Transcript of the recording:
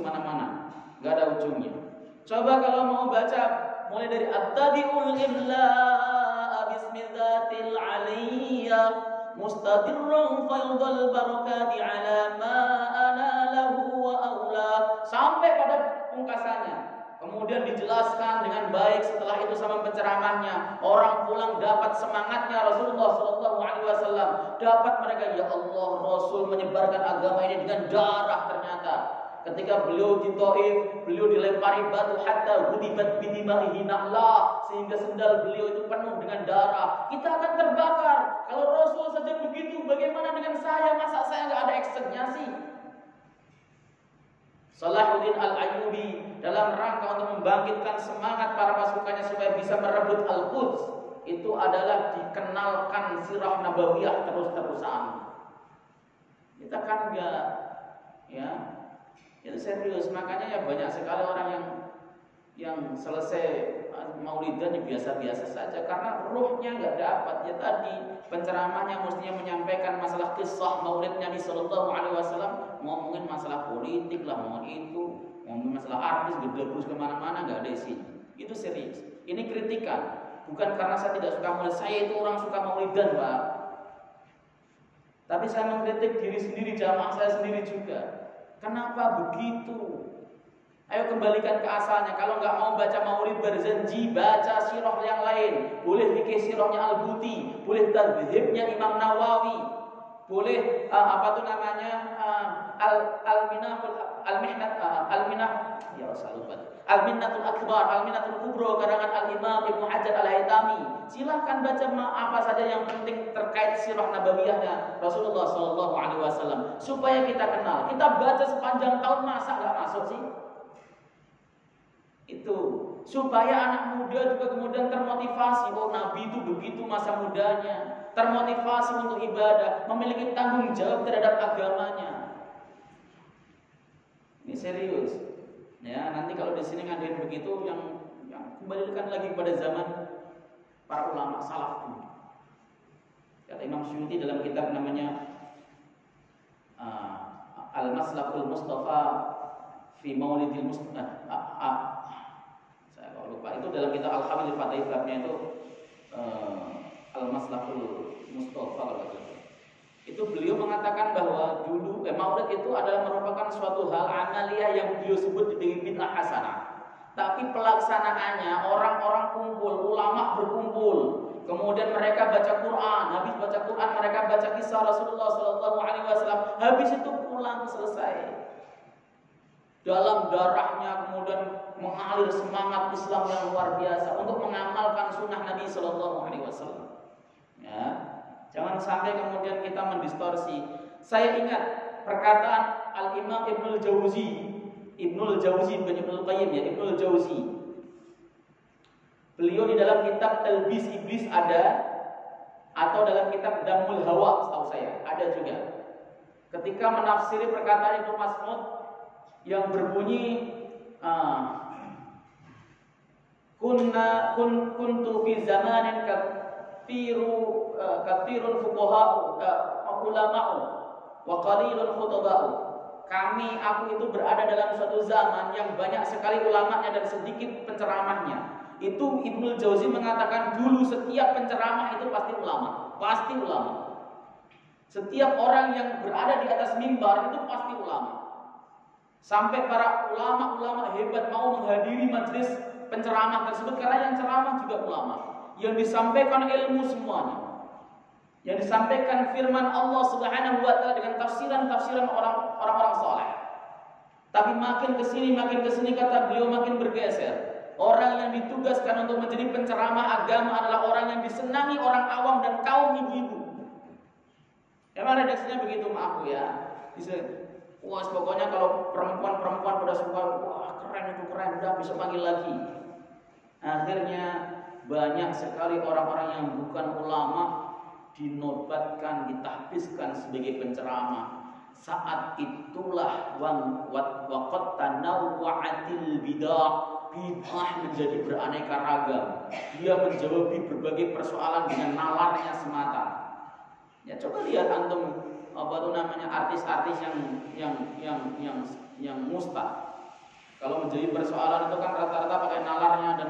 kemana-mana, nggak ada ujungnya. Coba kalau mau baca mulai dari at-tadiul imla bismillatil aliyah mustadirrun faydul barakati ala ma ana lahu wa aula sampai pada pungkasannya. Kemudian dijelaskan dengan baik setelah itu sama penceramahnya. Orang pulang dapat semangatnya Rasulullah SAW. Dapat mereka, ya Allah, Rasul menyebarkan agama ini dengan darah ternyata. Ketika beliau di Taif, beliau dilempari batu hatta hudibat bidimaihi na'la, sehingga sendal beliau itu penuh dengan darah. Kita akan terbakar. Kalau Rasul saja begitu, bagaimana dengan saya? Masa saya nggak ada actionnya sih? Salahuddin Al-Ayyubi dalam rangka untuk membangkitkan semangat para pasukannya supaya bisa merebut Al-Quds, itu adalah dikenalkan sirah nabawiyah terus-terusan. Kita kan enggak, ya, itu serius. Makanya ya banyak sekali orang yang selesai maulidan ya biasa-biasa saja karena ruhnya nggak dapat. Ya tadi penceramahnya mestinya menyampaikan masalah kisah maulid Nabi Sallallahu Alaihi Wasallam, ngomongin masalah politik lah, ngomongin itu, ngomongin masalah artis, gedebus kemana-mana, nggak ada isinya. Itu serius. Ini kritikan, bukan karena saya tidak suka maulid. Saya itu orang suka maulidan, Pak. Tapi saya mengkritik diri sendiri, jamaah saya sendiri juga. Kenapa begitu? Ayo kembalikan ke asalnya. Kalau nggak mau baca Maulid Barzanji, baca sirah yang lain. Boleh fikih sirahnya Al-Buti, boleh tadhibnya Imam Nawawi, boleh apa tuh namanya Al-Minnatul Akbar, Al-Minnatul Kubro karangan Al-Imam Ibnu Hajar Al-Haytami. Silahkan baca apa saja yang penting terkait sirah nabawiyahnya Rasulullah SAW supaya kita kenal. Kita baca sepanjang tahun masa nggak masuk sih? Itu supaya anak muda juga kemudian termotivasi. Oh, Nabi itu begitu masa mudanya, termotivasi untuk ibadah, memiliki tanggung jawab terhadap agamanya. Ini serius. Ya, nanti kalau di sini ngadain begitu, yang kembalikan lagi pada zaman para ulama salaf dulu. Kata Imam Suyuti dalam kitab namanya Al-Maslakul Mustafa fi Maulidil Mustafa. Saya kalau lupa, itu dalam kitab Al-Hamil Fatih babnya itu Al-Maslakul Mustafa kalau tidak. Itu beliau mengatakan bahwa dulu Maulid itu adalah merupakan suatu hal amaliyah yang beliau sebut dengan bid'ah hasanah. Tapi pelaksanaannya orang-orang kumpul, ulama berkumpul, kemudian mereka baca Quran, habis baca Quran mereka baca kisah Rasulullah SAW, habis itu pulang selesai. Dalam darahnya kemudian mengalir semangat Islam yang luar biasa untuk mengamalkan sunnah Nabi SAW. Ya, jangan sampai kemudian kita mendistorsi. Saya ingat perkataan Al-Imam Ibnul Jauzi, bukan Ibnul Qayyim ya, Ibnul Jauzi. Beliau di dalam kitab Talbis Iblis ada, atau dalam kitab Damul Hawa setahu saya ada juga. Ketika menafsiri perkataan Ibnu Mas'ud yang berbunyi kuntu fi zamanin kathirun fuqaha'u ulama'u wa qalilun khutaba'u. Aku itu berada dalam suatu zaman yang banyak sekali ulamanya dan sedikit penceramahnya. Itu Ibnul Jauzi mengatakan dulu setiap penceramah itu pasti ulama, pasti ulama. Setiap orang yang berada di atas mimbar itu pasti ulama. Sampai para ulama-ulama hebat mau menghadiri majelis penceramah tersebut karena yang ceramah juga ulama. Yang disampaikan ilmu semuanya. Yang disampaikan firman Allah Subhanahu wa taala dengan tafsiran-tafsiran orang-orang saleh. Tapi makin kesini kata beliau makin bergeser. Orang yang ditugaskan untuk menjadi penceramah agama adalah orang yang disenangi orang awam dan kaum ibu-ibu. Emang redaksinya begitu, maaf ya. Wah, pokoknya kalau perempuan pada suka, wah keren, udah bisa panggil lagi. Akhirnya banyak sekali orang-orang yang bukan ulama dinobatkan, ditahbiskan sebagai penceramah. Saat itulah waqad tanawwa'atil bid'ah menjadi beraneka ragam. Dia menjawab berbagai persoalan dengan nalarnya semata. Ya coba lihat antum artis-artis yang yang mustah. Kalau menjadi persoalan itu kan rata-rata pakai nalarnya dan